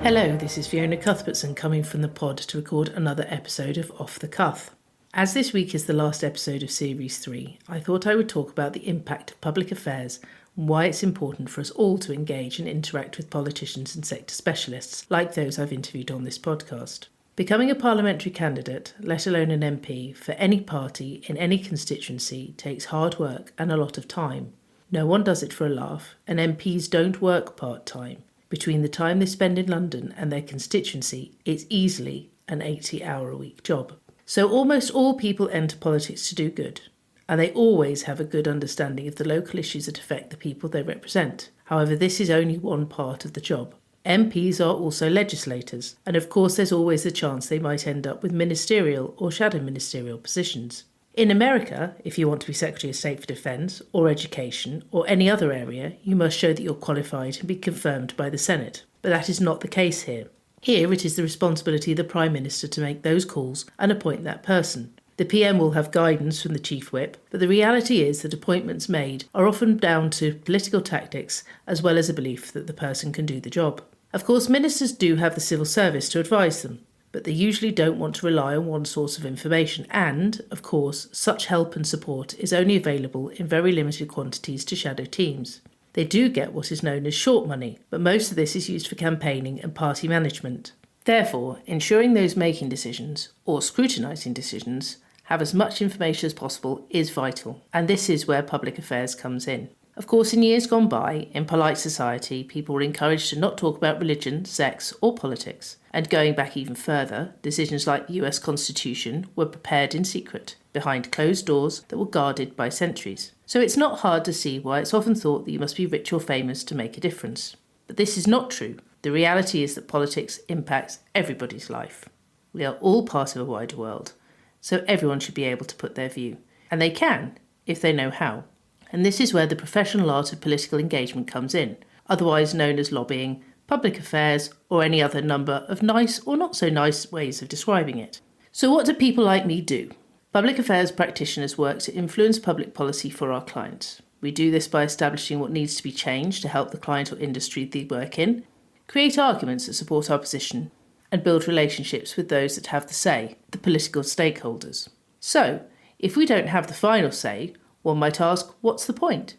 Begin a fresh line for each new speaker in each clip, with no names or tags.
Hello, this is Fiona Cuthbertson coming from the pod to record another episode of Off the Cuth. As this week is the last episode of Series 3, I thought I would talk about the impact of public affairs and why it's important for us all to engage and interact with politicians and sector specialists like those I've interviewed on this podcast. Becoming a parliamentary candidate, let alone an MP, for any party in any constituency takes hard work and a lot of time. No one does it for a laugh, and MPs don't work part-time. Between the time they spend in London and their constituency, it's easily an 80-hour-a-week job. So almost all people enter politics to do good, and they always have a good understanding of the local issues that affect the people they represent. However, this is only one part of the job. MPs are also legislators, and of course there's always the chance they might end up with ministerial or shadow ministerial positions. In America, if you want to be Secretary of State for Defence or Education or any other area, you must show that you're qualified and be confirmed by the Senate. But that is not the case here. Here it is the responsibility of the Prime Minister to make those calls and appoint that person. The PM will have guidance from the Chief Whip, but the reality is that appointments made are often down to political tactics as well as a belief that the person can do the job. Of course, ministers do have the civil service to advise them, but they usually don't want to rely on one source of information and, of course, such help and support is only available in very limited quantities to shadow teams. They do get what is known as short money, but most of this is used for campaigning and party management. Therefore, ensuring those making decisions, or scrutinising decisions, have as much information as possible is vital, and this is where public affairs comes in. Of course, in years gone by, in polite society, people were encouraged to not talk about religion, sex or politics. And going back even further, decisions like the US Constitution were prepared in secret, behind closed doors that were guarded by sentries. So it's not hard to see why it's often thought that you must be rich or famous to make a difference. But this is not true. The reality is that politics impacts everybody's life. We are all part of a wider world, so everyone should be able to put their view. And they can, if they know how. And this is where the professional art of political engagement comes in, otherwise known as lobbying, public affairs, or any other number of nice or not so nice ways of describing it. So what do people like me do? Public affairs practitioners work to influence public policy for our clients. We do this by establishing what needs to be changed to help the client or industry they work in, create arguments that support our position, and build relationships with those that have the say, the political stakeholders. So, if we don't have the final say, one might ask, what's the point?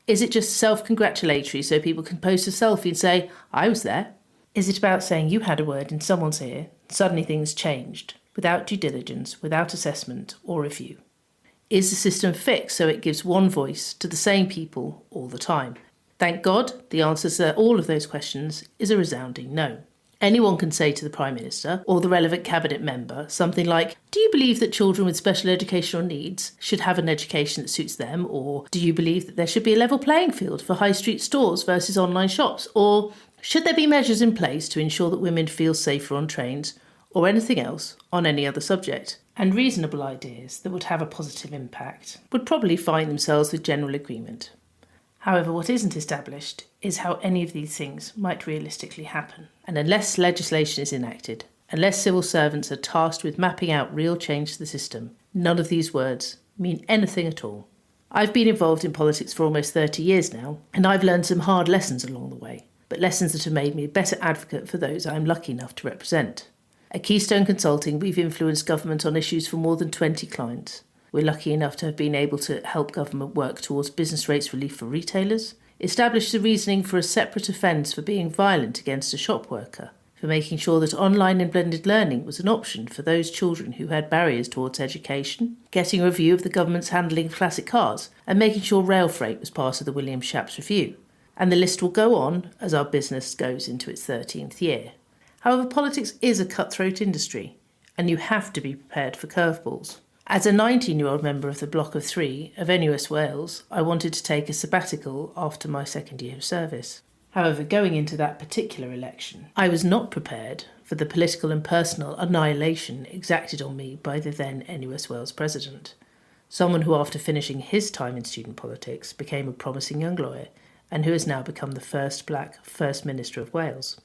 Is it just self-congratulatory so people can post a selfie and say, I was there? Is it about saying you had a word in someone's ear and suddenly things changed, without due diligence, without assessment or review? Is the system fixed so it gives one voice to the same people all the time? Thank God, the answer to all of those questions is a resounding no. Anyone can say to the Prime Minister or the relevant cabinet member something like, do you believe that children with special educational needs should have an education that suits them? Or do you believe that there should be a level playing field for high street stores versus online shops? Or should there be measures in place to ensure that women feel safer on trains? Or anything else on any other subject? And reasonable ideas that would have a positive impact would probably find themselves with general agreement. However, what isn't established is how any of these things might realistically happen. And unless legislation is enacted, unless civil servants are tasked with mapping out real change to the system, none of these words mean anything at all. I've been involved in politics for almost 30 years now, and I've learned some hard lessons along the way, but lessons that have made me a better advocate for those I'm lucky enough to represent. At Keystone Consulting, we've influenced government on issues for more than 20 clients. We're lucky enough to have been able to help government work towards business rates relief for retailers, establish the reasoning for a separate offence for being violent against a shop worker, for making sure that online and blended learning was an option for those children who had barriers towards education, getting a review of the government's handling of classic cars, and making sure rail freight was part of the William Shapps Review. And the list will go on as our business goes into its 13th year. However, politics is a cutthroat industry, and you have to be prepared for curveballs. As a 19-year-old member of the Block of Three of NUS Wales, I wanted to take a sabbatical after my second year of service. However, going into that particular election, I was not prepared for the political and personal annihilation exacted on me by the then NUS Wales president, someone who after finishing his time in student politics became a promising young lawyer and who has now become the first black First Minister of Wales.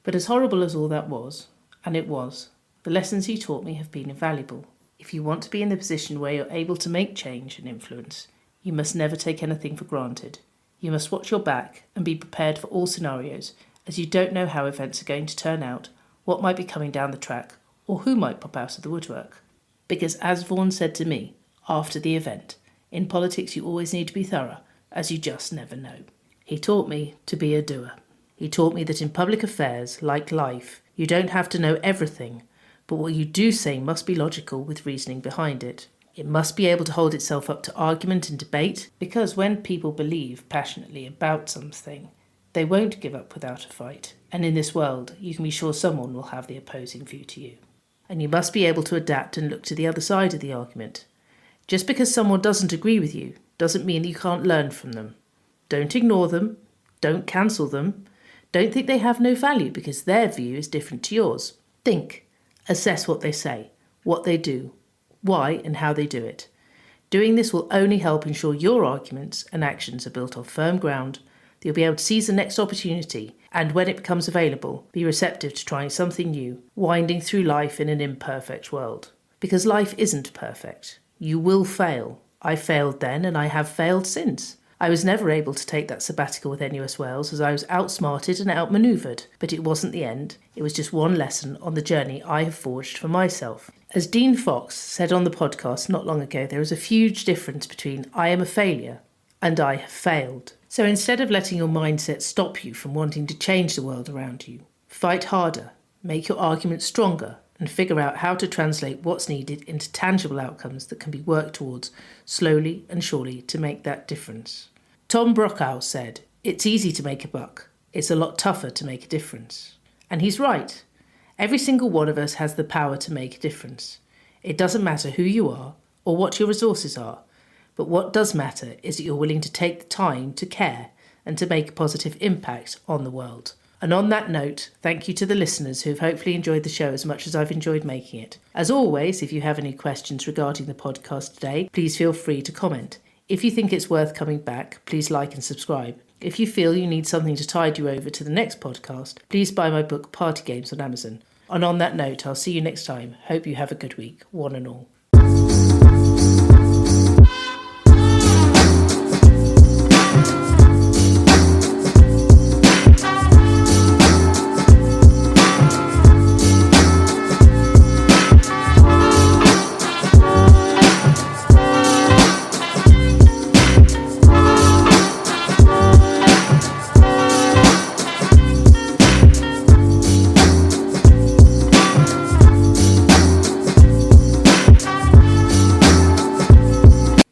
But as horrible as all that was, and it was, the lessons he taught me have been invaluable. If you want to be in the position where you're able to make change and influence, you must never take anything for granted. You must watch your back and be prepared for all scenarios as you don't know how events are going to turn out, what might be coming down the track, or who might pop out of the woodwork. Because as Vaughan said to me after the event, in politics you always need to be thorough, as you just never know. He taught me to be a doer. He taught me that in public affairs, like life, you don't have to know everything, but what you do say must be logical with reasoning behind it. It must be able to hold itself up to argument and debate, because when people believe passionately about something, they won't give up without a fight. And in this world, you can be sure someone will have the opposing view to you. And you must be able to adapt and look to the other side of the argument. Just because someone doesn't agree with you doesn't mean that you can't learn from them. Don't ignore them. Don't cancel them. Don't think they have no value because their view is different to yours. Think. Assess what they say, what they do, why and how they do it. Doing this will only help ensure your arguments and actions are built on firm ground, that you'll be able to seize the next opportunity, and when it becomes available, be receptive to trying something new, winding through life in an imperfect world. Because life isn't perfect. You will fail. I failed then and I have failed since. I was never able to take that sabbatical with NUS Wales as I was outsmarted and outmanoeuvred, but it wasn't the end. It was just one lesson on the journey I have forged for myself. As Dean Fox said on the podcast not long ago, there is a huge difference between I am a failure and I have failed. So instead of letting your mindset stop you from wanting to change the world around you, fight harder, make your arguments stronger, and figure out how to translate what's needed into tangible outcomes that can be worked towards slowly and surely to make that difference. Tom Brokaw said, "It's easy to make a buck. It's a lot tougher to make a difference." And he's right. Every single one of us has the power to make a difference. It doesn't matter who you are or what your resources are, but what does matter is that you're willing to take the time to care and to make a positive impact on the world. And on that note, thank you to the listeners who have hopefully enjoyed the show as much as I've enjoyed making it. As always, if you have any questions regarding the podcast today, please feel free to comment. If you think it's worth coming back, please like and subscribe. If you feel you need something to tide you over to the next podcast, please buy my book Party Games on Amazon. And on that note, I'll see you next time. Hope you have a good week, one and all.